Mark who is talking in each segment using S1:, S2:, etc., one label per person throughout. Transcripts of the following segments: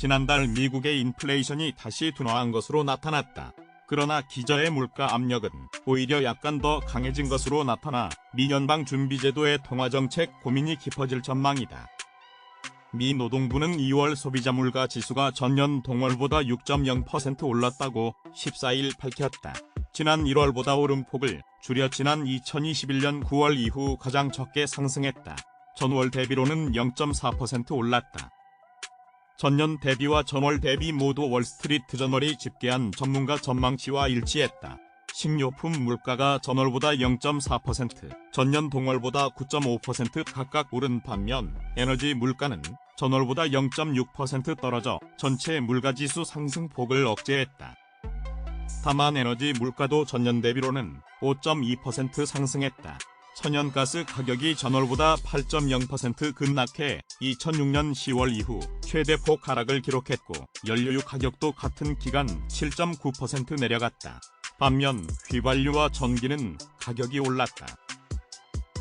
S1: 지난달 미국의 인플레이션이 다시 둔화한 것으로 나타났다. 그러나 기저의 물가 압력은 오히려 약간 더 강해진 것으로 나타나 미 연방준비제도의 통화정책 고민이 깊어질 전망이다. 미 노동부는 2월 소비자 물가 지수가 전년 동월보다 6.0% 올랐다고 14일 밝혔다. 지난 1월보다 오름폭을 줄여 지난 2021년 9월 이후 가장 적게 상승했다. 전월 대비로는 0.4% 올랐다. 전년 대비와 전월 대비 모두 월스트리트 저널이 집계한 전문가 전망치와 일치했다. 식료품 물가가 전월보다 0.4%, 전년 동월보다 9.5% 각각 오른 반면 에너지 물가는 전월보다 0.6% 떨어져 전체 물가지수 상승폭을 억제했다. 다만 에너지 물가도 전년 대비로는 5.2% 상승했다. 천연가스 가격이 전월보다 8.0% 급락해 2006년 10월 이후 최대폭 하락을 기록했고 연료유 가격도 같은 기간 7.9% 내려갔다. 반면 휘발유와 전기는 가격이 올랐다.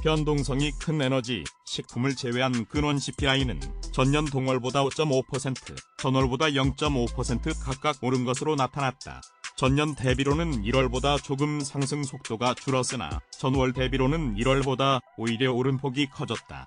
S1: 변동성이 큰 에너지, 식품을 제외한 근원 CPI는 전년 동월보다 5.5%, 전월보다 0.5% 각각 오른 것으로 나타났다. 전년 대비로는 1월보다 조금 상승 속도가 줄었으나 전월 대비로는 1월보다 오히려 오름폭이 커졌다.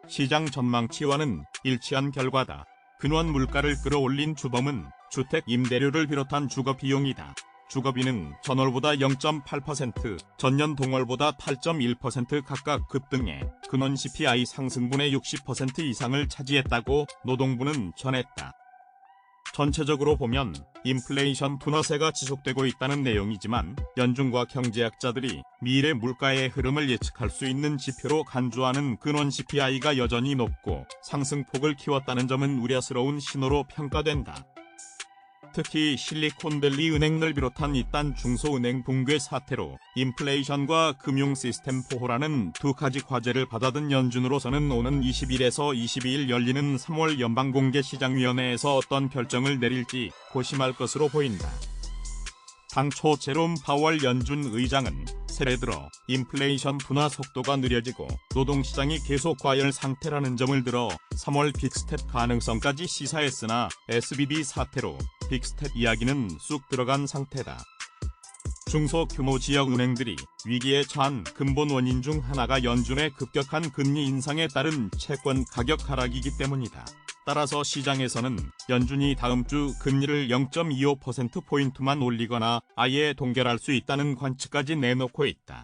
S1: 시장 전망치와는 일치한 결과다. 근원 물가를 끌어올린 주범은 주택 임대료를 비롯한 주거비용이다. 주거비는 전월보다 0.8%, 전년 동월보다 8.1% 각각 급등해 근원 CPI 상승분의 60% 이상을 차지했다고 노동부는 전했다. 전체적으로 보면 인플레이션 둔화세가 지속되고 있다는 내용이지만 연준과 경제학자들이 미래 물가의 흐름을 예측할 수 있는 지표로 간주하는 근원 CPI가 여전히 높고 상승폭을 키웠다는 점은 우려스러운 신호로 평가된다. 특히 실리콘밸리 은행을 비롯한 이딴 중소은행 붕괴 사태로 인플레이션과 금융 시스템 보호라는 두 가지 과제를 받아든 연준으로서는 오는 20일에서 22일 열리는 3월 연방공개시장위원회에서 어떤 결정을 내릴지 고심할 것으로 보인다. 당초 제롬 파월 연준 의장은 새해 들어 인플레이션 둔화 속도가 느려지고 노동시장이 계속 과열 상태라는 점을 들어 3월 빅스텝 가능성까지 시사했으나 SVB 사태로 빅스텝 이야기는 쑥 들어간 상태다. 중소규모 지역은행들이 위기에 처한 근본 원인 중 하나가 연준의 급격한 금리 인상에 따른 채권 가격 하락이기 때문이다. 따라서 시장에서는 연준이 다음 주 금리를 0.25%포인트만 올리거나 아예 동결할 수 있다는 관측까지 내놓고 있다.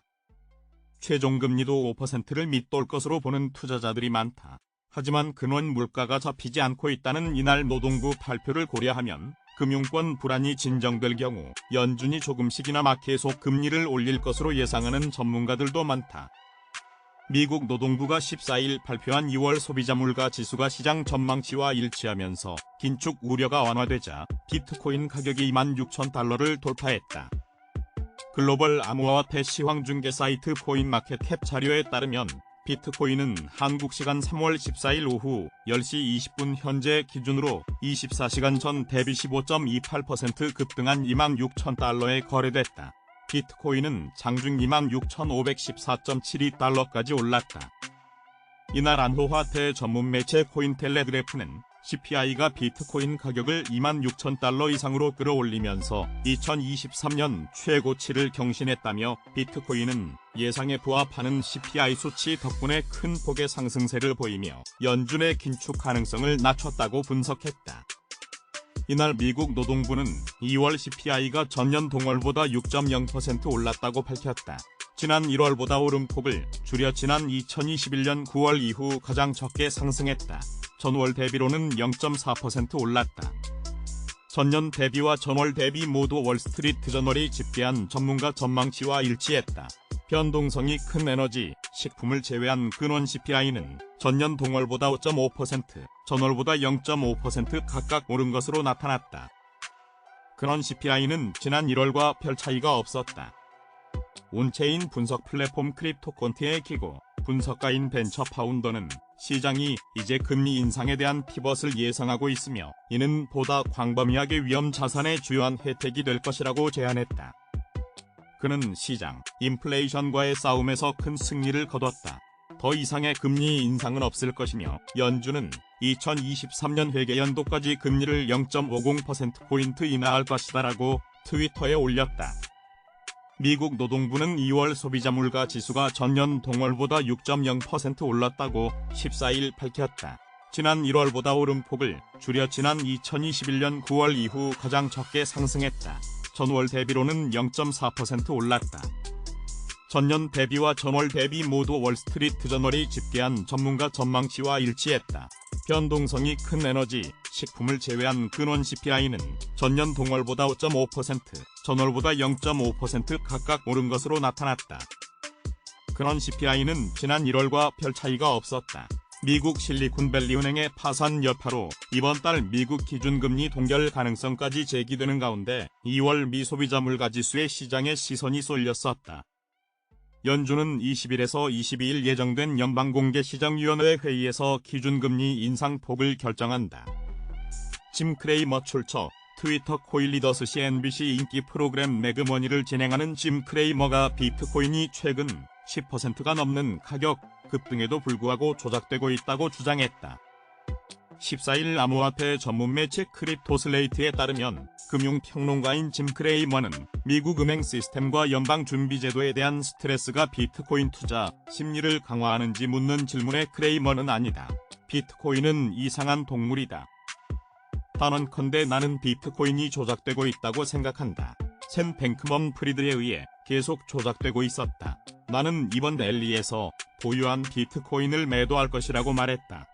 S1: 최종금리도 5%를 밑돌 것으로 보는 투자자들이 많다. 하지만 근원 물가가 잡히지 않고 있다는 이날 노동부 발표를 고려하면 금융권 불안이 진정될 경우 연준이 조금씩이나마 계속 금리를 올릴 것으로 예상하는 전문가들도 많다. 미국 노동부가 14일 발표한 2월 소비자 물가 지수가 시장 전망치와 일치하면서 긴축 우려가 완화되자 비트코인 가격이 26,000달러를 돌파했다. 글로벌 암호화폐 시황중개 사이트 코인마켓캡 자료에 따르면 비트코인은 한국 시간 3월 14일 오후 10시 20분 현재 기준으로 24시간 전 대비 15.28% 급등한 26,000달러에 거래됐다. 비트코인은 장중 26,514.72달러까지 올랐다. 이날 암호화폐 전문 매체 코인텔레그래프는 CPI가 비트코인 가격을 26,000달러 이상으로 끌어올리면서 2023년 최고치를 경신했다며 비트코인은 예상에 부합하는 CPI 수치 덕분에 큰 폭의 상승세를 보이며 연준의 긴축 가능성을 낮췄다고 분석했다. 이날 미국 노동부는 2월 CPI가 전년 동월보다 6.0% 올랐다고 밝혔다. 지난 1월보다 오름폭을 줄여 지난 2021년 9월 이후 가장 적게 상승했다. 전월 대비로는 0.4% 올랐다. 전년 대비와 전월 대비 모두 월스트리트 저널이 집계한 전문가 전망치와 일치했다. 변동성이 큰 에너지, 식품을 제외한 근원 CPI는 전년 동월보다 5.5%, 전월보다 0.5% 각각 오른 것으로 나타났다. 근원 CPI는 지난 1월과 별 차이가 없었다. 온체인 분석 플랫폼 크립토콘티의 기고 분석가인 벤처 파운더는 시장이 이제 금리 인상에 대한 피벗을 예상하고 있으며 이는 보다 광범위하게 위험 자산의 주요한 혜택이 될 것이라고 제안했다. 그는 시장, 인플레이션과의 싸움에서 큰 승리를 거뒀다. 더 이상의 금리 인상은 없을 것이며 연준은 2023년 회계연도까지 금리를 0.50%포인트 인하할 것이다라고 트위터에 올렸다. 미국 노동부는 2월 소비자 물가 지수가 전년 동월보다 6.0% 올랐다고 14일 밝혔다. 지난 1월보다 오름폭을 줄여 지난 2021년 9월 이후 가장 적게 상승했다. 전월 대비로는 0.4% 올랐다. 전년 대비와 전월 대비 모두 월스트리트 저널이 집계한 전문가 전망치와 일치했다. 변동성이 큰 에너지, 식품을 제외한 근원 CPI는 전년 동월보다 5.5%, 전월보다 0.5% 각각 오른 것으로 나타났다. 근원 CPI는 지난 1월과 별 차이가 없었다. 미국 실리콘밸리 은행의 파산 여파로 이번 달 미국 기준금리 동결 가능성까지 제기되는 가운데 2월 미소비자 물가지수에 시장의 시선이 쏠렸었다. 연준은 20일에서 22일 예정된 연방공개시장위원회 회의에서 기준금리 인상폭을 결정한다. 짐 크레이머 출처 트위터 코일리더스 CNBC 인기 프로그램 매그머니를 진행하는 짐 크레이머가 비트코인이 최근 10%가 넘는 가격 급등에도 불구하고 조작되고 있다고 주장했다. 14일 암호화폐 전문 매체 크립토슬레이트에 따르면 금융평론가인 짐 크레이머는 미국 은행 시스템과 연방준비제도에 대한 스트레스가 비트코인 투자 심리를 강화하는지 묻는 질문에 크레이머는 아니다. 비트코인은 이상한 동물이다. 단언컨대 나는 비트코인이 조작되고 있다고 생각한다. 샘 뱅크먼 프리드에 의해 계속 조작되고 있었다. 나는 이번 랠리에서 보유한 비트코인을 매도할 것이라고 말했다.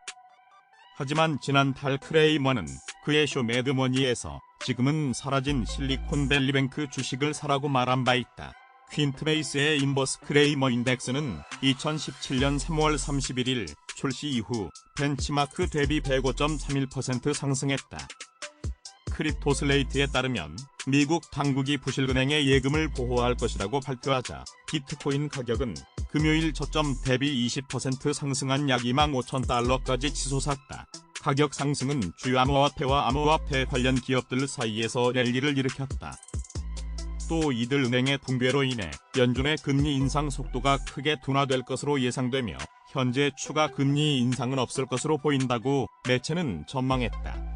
S1: 하지만 지난달 크레이머는 그의 쇼 매드머니에서 지금은 사라진 실리콘밸리뱅크 주식을 사라고 말한 바 있다. 퀸트베이스의 인버스 크레이머 인덱스는 2017년 3월 31일 출시 이후 벤치마크 대비 105.31% 상승했다. 크립토슬레이트에 따르면 미국 당국이 부실은행의 예금을 보호할 것이라고 발표하자 비트코인 가격은 금요일 저점 대비 20% 상승한 약 25,000달러까지 치솟았다. 가격 상승은 주요 암호화폐와 암호화폐 관련 기업들 사이에서 랠리를 일으켰다. 또 이들 은행의 붕괴로 인해 연준의 금리 인상 속도가 크게 둔화될 것으로 예상되며 현재 추가 금리 인상은 없을 것으로 보인다고 매체는 전망했다.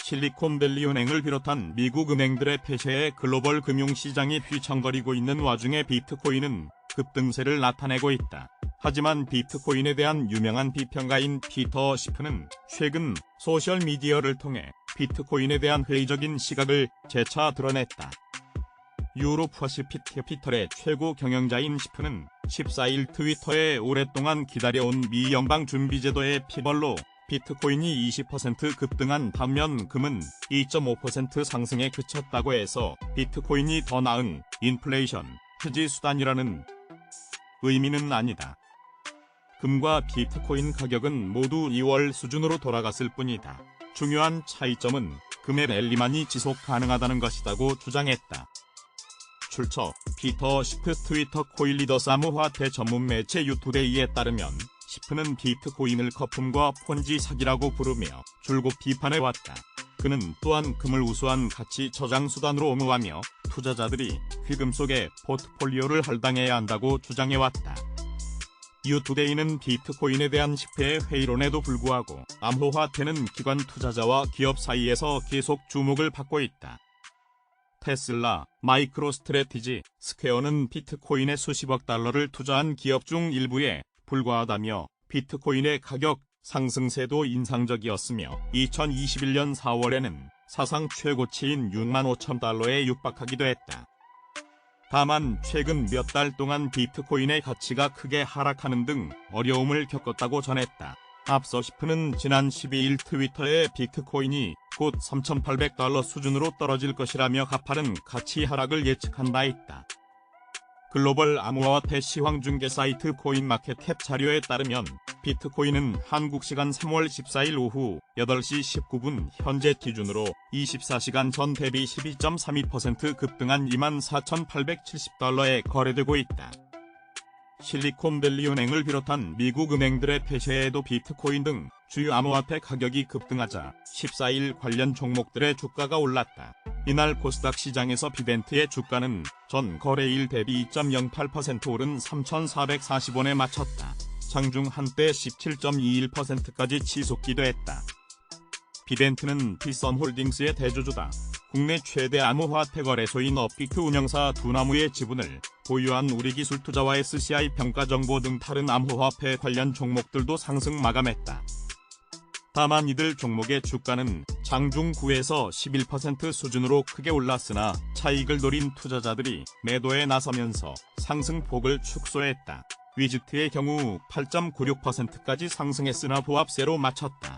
S1: 실리콘밸리 은행을 비롯한 미국 은행들의 폐쇄에 글로벌 금융시장이 휘청거리고 있는 와중에 비트코인은 급등세를 나타내고 있다. 하지만 비트코인에 대한 유명한 비평가인 피터 시프는 최근 소셜미디어를 통해 비트코인에 대한 회의적인 시각을 재차 드러냈다. 유로퍼시핏 캐피털의 최고 경영자인 시프는 14일 트위터에 오랫동안 기다려온 미 연방준비제도의 피벌로 비트코인이 20% 급등한 반면 금은 2.5% 상승에 그쳤다고 해서 비트코인이 더 나은 인플레이션 해지 수단이라는 의미는 아니다. 금과 비트코인 가격은 모두 2월 수준으로 돌아갔을 뿐이다. 중요한 차이점은 금의 랠리만이 지속 가능하다는 것이라고 주장했다. 출처 피터 시프 트위터 코일리더스 암호화폐 전문 매체 유투데이에 따르면 시프는 비트코인을 거품과 폰지 사기라고 부르며 줄곧 비판해왔다. 그는 또한 금을 우수한 가치 저장 수단으로 옹호하며 투자자들이 휘금 속에 포트폴리오를 할당해야 한다고 주장해왔다. 유투데이는 비트코인에 대한 시프의 회의론에도 불구하고 암호화폐는 기관 투자자와 기업 사이에서 계속 주목을 받고 있다. 테슬라, 마이크로스트래티지, 스퀘어는 비트코인에 수십억 달러를 투자한 기업 중 일부에 불과하다며 비트코인의 가격 상승세도 인상적이었으며 2021년 4월에는 사상 최고치인 65,000달러에 육박하기도 했다. 다만 최근 몇 달 동안 비트코인의 가치가 크게 하락하는 등 어려움을 겪었다고 전했다. 앞서 시프는 지난 12일 트위터에 비트코인이 곧 3,800달러 수준으로 떨어질 것이라며 가파른 가치 하락을 예측한 바 있다. 글로벌 암호화폐 시황중개 사이트 코인마켓캡 자료에 따르면 비트코인은 한국 시간 3월 14일 오후 8시 19분 현재 기준으로 24시간 전 대비 12.32% 급등한 24,870달러에 거래되고 있다. 실리콘밸리 은행을 비롯한 미국 은행들의 폐쇄에도 비트코인 등 주요 암호화폐 가격이 급등하자 14일 관련 종목들의 주가가 올랐다. 이날 코스닥 시장에서 비벤트의 주가는 전 거래일 대비 2.08% 오른 3,440원에 마쳤다. 상중 한때 17.21%까지 치솟기도 했다. 비벤트는 피선홀딩스의 대주주다. 국내 최대 암호화폐 거래소인 업비트 운영사 두나무의 지분을 보유한 우리기술투자와 SCI 평가정보 등 다른 암호화폐 관련 종목들도 상승 마감했다. 다만 이들 종목의 주가는 장중 9에서 11% 수준으로 크게 올랐으나 차익을 노린 투자자들이 매도에 나서면서 상승폭을 축소했다. 위즈트의 경우 8.96%까지 상승했으나 보합세로 마쳤다.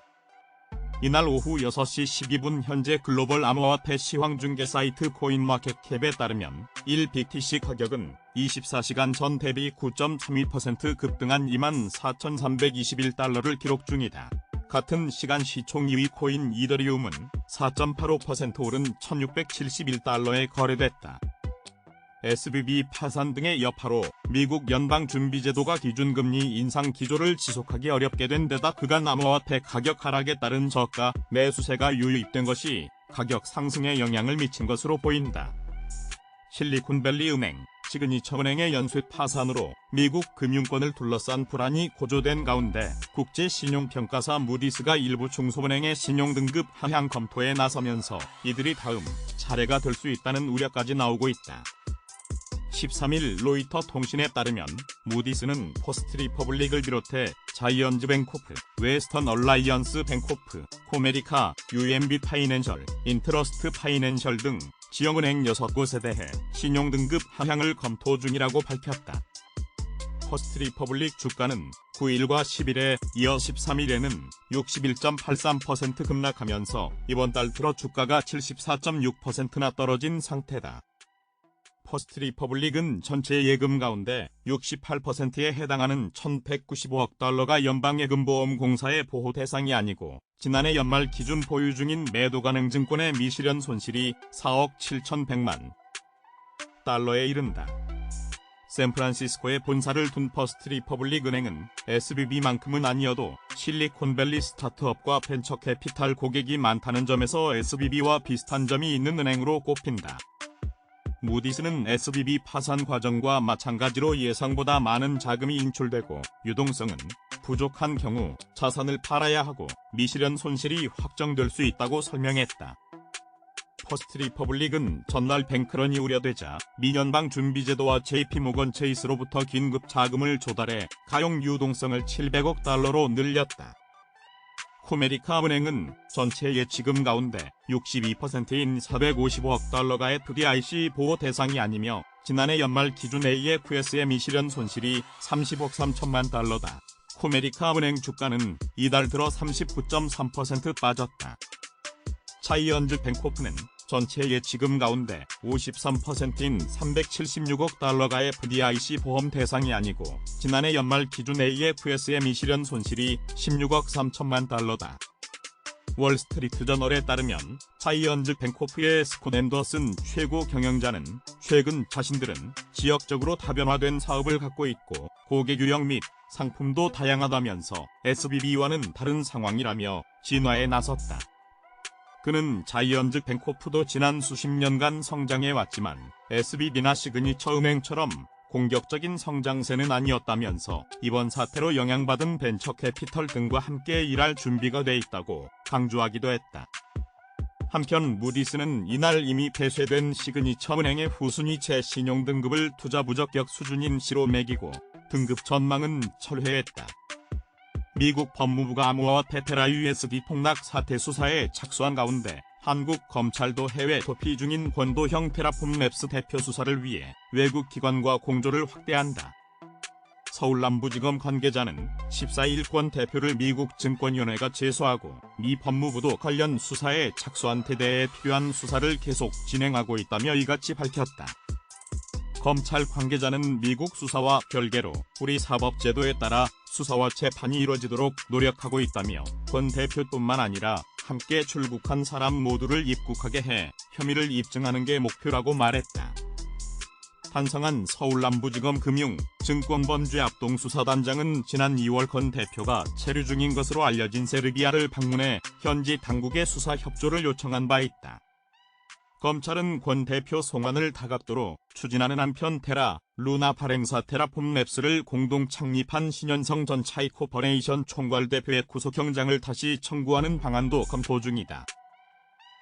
S1: 이날 오후 6시 12분 현재 글로벌 암호화폐 시황중개 사이트 코인마켓캡에 따르면 1BTC 가격은 24시간 전 대비 9.32% 급등한 24,321달러를 기록 중이다. 같은 시간 시총 2위 코인 이더리움은 4.85% 오른 1,671달러에 거래됐다. SVB 파산 등의 여파로 미국 연방준비제도가 기준금리 인상 기조를 지속하기 어렵게 된 데다 그간 암호화폐 가격 하락에 따른 저가 매수세가 유입된 것이 가격 상승에 영향을 미친 것으로 보인다. 실리콘밸리 은행, 시그니처은행의 연쇄 파산으로 미국 금융권을 둘러싼 불안이 고조된 가운데 국제신용평가사 무디스가 일부 중소은행의 신용등급 하향 검토에 나서면서 이들이 다음 차례가 될 수 있다는 우려까지 나오고 있다. 13일 로이터 통신에 따르면 무디스는 퍼스트리퍼블릭을 비롯해 자이언즈 뱅코프, 웨스턴 얼라이언스 뱅코프, 코메리카, UMB 파이낸셜, 인트러스트 파이낸셜 등 지역은행 6곳에 대해 신용등급 하향을 검토 중이라고 밝혔다. 퍼스트리퍼블릭 주가는 9일과 10일에 이어 13일에는 61.83% 급락하면서 이번 달 들어 주가가 74.6%나 떨어진 상태다. 퍼스트리퍼블릭은 전체 예금 가운데 68%에 해당하는 1,195억 달러가 연방예금보험공사의 보호 대상이 아니고 지난해 연말 기준 보유 중인 매도 가능 증권의 미실현 손실이 4억 7,100만 달러에 이른다. 샌프란시스코에 본사를 둔 퍼스트리퍼블릭 은행은 SVB만큼은 아니어도 실리콘밸리 스타트업과 벤처 캐피탈 고객이 많다는 점에서 SVB와 비슷한 점이 있는 은행으로 꼽힌다. 무디스는 SVB 파산 과정과 마찬가지로 예상보다 많은 자금이 인출되고 유동성은 부족한 경우 자산을 팔아야 하고 미실현 손실이 확정될 수 있다고 설명했다. 퍼스트리퍼블릭은 전날 뱅크런이 우려되자 미 연방준비제도와 JP모건 체이스로부터 긴급 자금을 조달해 가용 유동성을 700억 달러로 늘렸다. 코메리카 은행은 전체 예치금 가운데 62%인 455억 달러가 FDIC 보호 대상이 아니며 지난해 연말 기준 AFS의 미실현 손실이 30억 3천만 달러다. 코메리카 은행 주가는 이달 들어 39.3% 빠졌다. 자이언즈 뱅코프는 전체 예치금 가운데 53%인 376억 달러가 FDIC 보험 대상이 아니고 지난해 연말 기준 AFS의 미실현 손실이 16억 3천만 달러다. 월스트리트저널에 따르면 자이언즈 뱅코프의 스콧 앤더슨 최고 경영자는 최근 자신들은 지역적으로 다변화된 사업을 갖고 있고 고객 유형 및 상품도 다양하다면서 SVB와는 다른 상황이라며 진화에 나섰다. 그는 자이언즈 뱅코프도 지난 수십 년간 성장해왔지만 SVB나 시그니처 은행처럼 공격적인 성장세는 아니었다면서 이번 사태로 영향받은 벤처 캐피털 등과 함께 일할 준비가 돼 있다고 강조하기도 했다. 한편 무디스는 이날 이미 폐쇄된 시그니처 은행의 후순위채 신용등급을 투자 부적격 수준인 C로 매기고 등급 전망은 철회했다. 미국 법무부가 암호화폐 테라 USD 폭락 사태 수사에 착수한 가운데 한국 검찰도 해외 도피 중인 권도형 테라폼랩스 대표 수사를 위해 외국 기관과 공조를 확대한다. 서울남부지검 관계자는 14일 권 대표를 미국 증권위원회가 제소하고 미 법무부도 관련 수사에 착수한 데 대해 필요한 수사를 계속 진행하고 있다며 이같이 밝혔다. 검찰 관계자는 미국 수사와 별개로 우리 사법제도에 따라 수사와 재판이 이뤄지도록 노력하고 있다며 권 대표뿐만 아니라 함께 출국한 사람 모두를 입국하게 해 혐의를 입증하는 게 목표라고 말했다. 탄성한 서울남부지검 금융, 증권범죄 합동수사단장은 지난 2월 권 대표가 체류 중인 것으로 알려진 세르비아를 방문해 현지 당국의 수사 협조를 요청한 바 있다. 검찰은 권 대표 송환을 다각도로 추진하는 한편 테라, 루나 발행사 테라폼랩스를 공동 창립한 신현성 전 차이코퍼레이션 총괄 대표의 구속영장을 다시 청구하는 방안도 검토 중이다.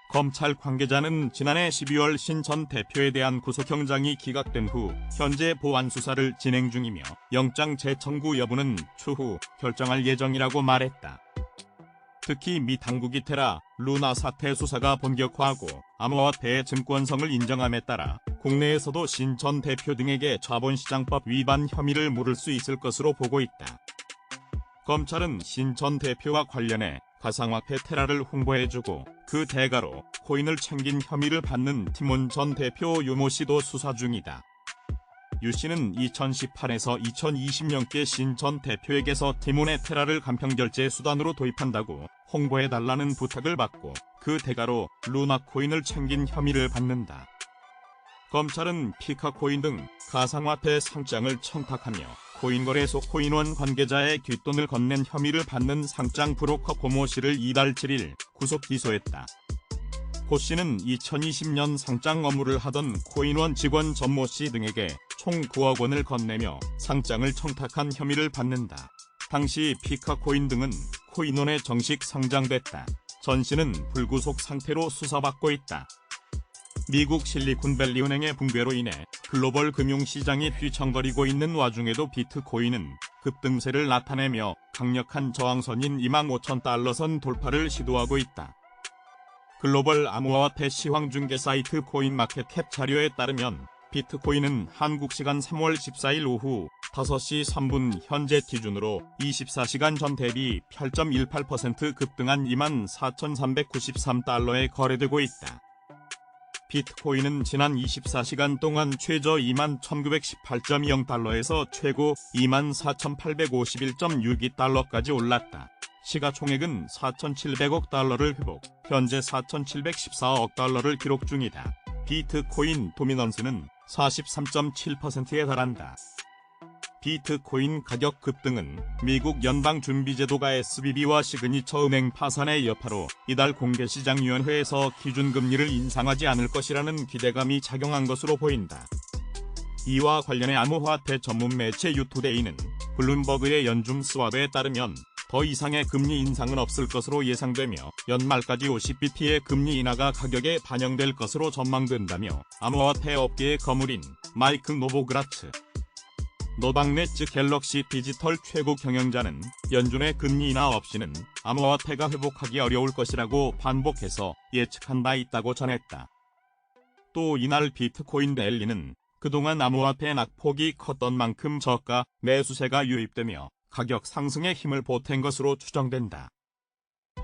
S1: 검찰 관계자는 지난해 12월 신 전 대표에 대한 구속영장이 기각된 후 현재 보안 수사를 진행 중이며 영장 재청구 여부는 추후 결정할 예정이라고 말했다. 특히 미 당국이 테라, 루나 사태 수사가 본격화하고 암호화폐의 증권성을 인정함에 따라 국내에서도 신 전 대표 등에게 자본시장법 위반 혐의를 물을 수 있을 것으로 보고 있다. 검찰은 신 전 대표와 관련해 가상화폐 테라를 홍보해주고 그 대가로 코인을 챙긴 혐의를 받는 티몬 전 대표 유모 씨도 수사 중이다. 유 씨는 2018에서 2020년께 신 전 대표에게서 티몬의 테라를 간편결제 수단으로 도입한다고 홍보해달라는 부탁을 받고 그 대가로 루나 코인을 챙긴 혐의를 받는다. 검찰은 피카코인 등 가상화폐 상장을 청탁하며 코인거래소 코인원 관계자의 뒷돈을 건넨 혐의를 받는 상장 브로커 고모 씨를 이달 7일 구속 기소했다. 고 씨는 2020년 상장 업무를 하던 코인원 직원 전모 씨 등에게 총 9억 원을 건네며 상장을 청탁한 혐의를 받는다. 당시 피카코인 등은 코인원에 정식 상장됐다. 전 씨는 불구속 상태로 수사받고 있다. 미국 실리콘밸리 은행의 붕괴로 인해 글로벌 금융시장이 휘청거리고 있는 와중에도 비트코인은 급등세를 나타내며 강력한 저항선인 25,000달러 선 돌파를 시도하고 있다. 글로벌 암호화폐 시황중개 사이트 코인마켓캡 자료에 따르면 비트코인은 한국 시간 3월 14일 오후 5시 3분 현재 기준으로 24시간 전 대비 8.18% 급등한 24,393달러에 거래되고 있다. 비트코인은 지난 24시간 동안 최저 21,918.0달러에서 최고 24,851.62달러까지 올랐다. 시가총액은 4,700억 달러를 회복, 현재 4,714억 달러를 기록 중이다. 비트코인 도미넌스는 43.7%에 달한다. 비트코인 가격 급등은 미국 연방준비제도가 SVB와 시그니처 은행 파산의 여파로 이달 공개시장위원회에서 기준금리를 인상하지 않을 것이라는 기대감이 작용한 것으로 보인다. 이와 관련해 암호화폐 전문 매체 유투데이는 블룸버그의 연준 스왑에 따르면 더 이상의 금리 인상은 없을 것으로 예상되며 연말까지 50bp의 금리 인하가 가격에 반영될 것으로 전망된다며 암호화폐 업계의 거물인 마이크 노보그라츠 노방네츠 갤럭시 디지털 최고 경영자는 연준의 금리 인하 없이는 암호화폐가 회복하기 어려울 것이라고 반복해서 예측한 바 있다고 전했다. 또 이날 비트코인 랠리는 그동안 암호화폐 낙폭이 컸던 만큼 저가 매수세가 유입되며 가격 상승에 힘을 보탠 것으로 추정된다.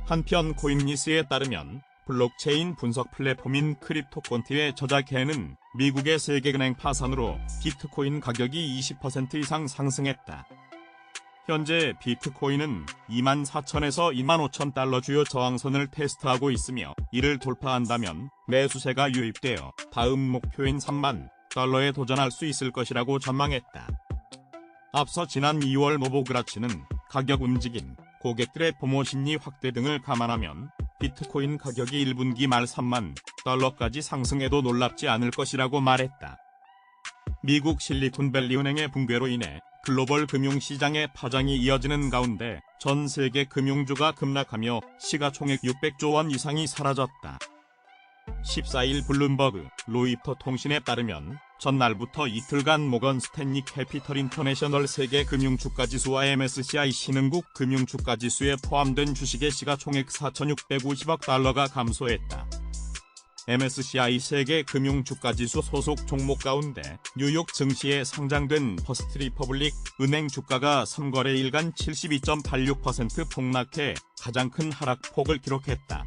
S1: 한편 코인리스에 따르면 블록체인 분석 플랫폼인 크립토콘티의 저자 겐은 미국의 세계은행 파산으로 비트코인 가격이 20% 이상 상승했다. 현재 비트코인은 24,000에서 25,000달러 주요 저항선을 테스트하고 있으며 이를 돌파한다면 매수세가 유입되어 다음 목표인 3만 달러에 도전할 수 있을 것이라고 전망했다. 앞서 지난 2월 노보그라츠는 가격 움직임, 고객들의 보모 심리 확대 등을 감안하면 비트코인 가격이 1분기 말 3만 달러까지 상승해도 놀랍지 않을 것이라고 말했다. 미국 실리콘밸리 은행의 붕괴로 인해 글로벌 금융시장의 파장이 이어지는 가운데 전 세계 금융주가 급락하며 시가총액 600조 원 이상이 사라졌다. 14일 블룸버그, 로이터 통신에 따르면 전날부터 이틀간 모건 스탠리 캐피털 인터내셔널 세계 금융주가지수와 MSCI 신흥국 금융주가지수에 포함된 주식의 시가총액 4,650억 달러가 감소했다. MSCI 세계 금융주가지수 소속 종목 가운데 뉴욕 증시에 상장된 퍼스트 리퍼블릭 은행 주가가 3거래일간 72.86% 폭락해 가장 큰 하락폭을 기록했다.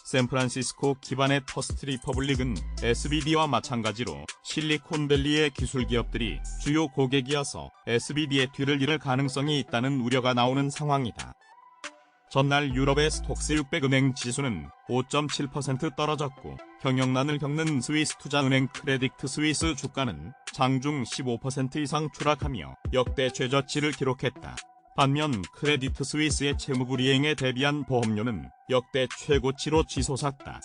S1: 샌프란시스코 기반의 퍼스트 리퍼블릭은 SVB와 마찬가지로 실리콘밸리의 기술기업들이 주요 고객이어서 SVB의 뒤를 이을 가능성이 있다는 우려가 나오는 상황이다. 전날 유럽의 스톡스 600 은행 지수는 5.7% 떨어졌고 경영난을 겪는 스위스 투자은행 크레딕트 스위스 주가는 장중 15% 이상 추락하며 역대 최저치를 기록했다. 반면 크레디트 스위스의 채무불이행에 대비한 보험료는 역대 최고치로 치솟았다.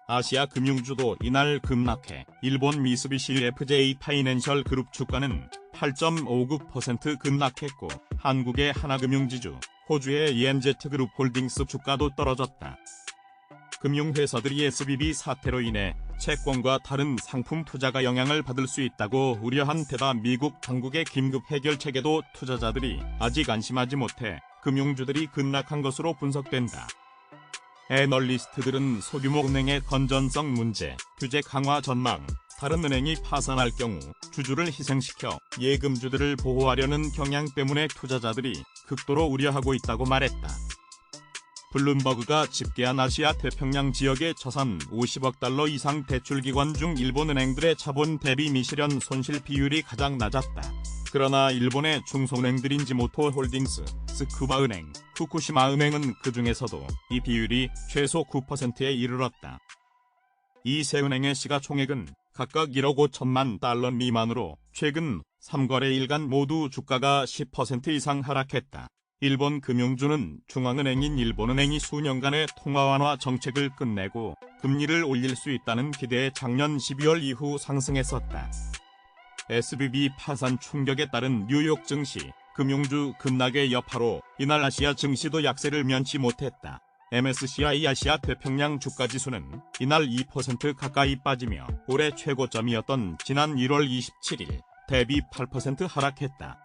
S1: 아시아 금융주도 이날 급락해 일본 미쓰비시 UFJ 파이낸셜 그룹 주가는 8.59% 급락했고 한국의 하나금융지주, 호주의 ENZ그룹 홀딩스 주가도 떨어졌다. 금융회사들이 SVB 사태로 인해 채권과 다른 상품 투자가 영향을 받을 수 있다고 우려한 데다 미국 당국의 긴급 해결책에도 투자자들이 아직 안심하지 못해 금융주들이 급락한 것으로 분석된다. 애널리스트들은 소규모 은행의 건전성 문제, 규제 강화 전망, 다른 은행이 파산할 경우 주주를 희생시켜 예금주들을 보호하려는 경향 때문에 투자자들이 극도로 우려하고 있다고 말했다. 블룸버그가 집계한 아시아 태평양 지역의 자산 50억 달러 이상 대출기관 중 일본 은행들의 자본 대비 미실현 손실 비율이 가장 낮았다. 그러나 일본의 중소은행들인 지모토 홀딩스, 스쿠바은행, 후쿠시마은행은 그 중에서도 이 비율이 최소 9%에 이르렀다. 이 세 은행의 시가총액은 각각 1억 5천만 달러 미만으로 최근 3거래일간 모두 주가가 10% 이상 하락했다. 일본 금융주는 중앙은행인 일본은행이 수년간의 통화 완화 정책을 끝내고 금리를 올릴 수 있다는 기대에 작년 12월 이후 상승했었다. SVB 파산 충격에 따른 뉴욕 증시, 금융주 급락의 여파로 이날 아시아 증시도 약세를 면치 못했다. MSCI 아시아 태평양 주가지수는 이날 2% 가까이 빠지며 올해 최고점이었던 지난 1월 27일 대비 8% 하락했다.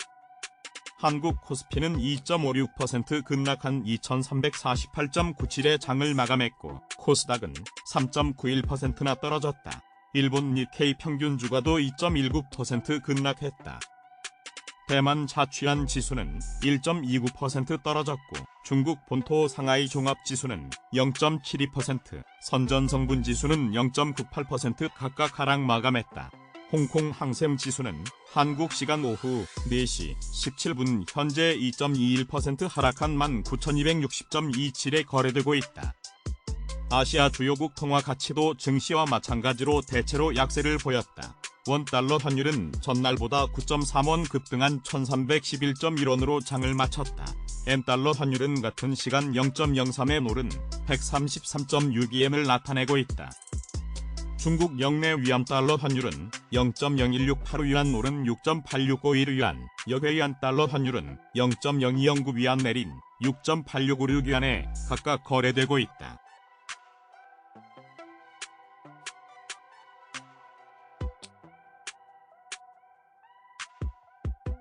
S1: 한국 코스피는 2.56% 급락한 2348.97의 장을 마감했고 코스닥은 3.91%나 떨어졌다. 일본 니케이 평균 주가도 2.19% 급락했다. 대만 자취안 지수는 1.29% 떨어졌고 중국 본토 상하이 종합지수는 0.72%, 선전성분 지수는 0.98% 각각 하락 마감했다. 홍콩 항셈 지수는 한국 시간 오후 4시 17분 현재 2.21% 하락한 19,260.27에 거래되고 있다. 아시아 주요국 통화 가치도 증시와 마찬가지로 대체로 약세를 보였다. 원달러 환율은 전날보다 9.3원 급등한 1311.1원으로 장을 마쳤다. 엔달러 환율은 같은 시간 0.03에 오른 133.62엔을 나타내고 있다. 중국 영내 위안달러 환율은 0.0168위안 오른 6.8651위안, 여괴위안달러 환율은 0.0209위안 내린 6.8656위안에 각각 거래되고 있다.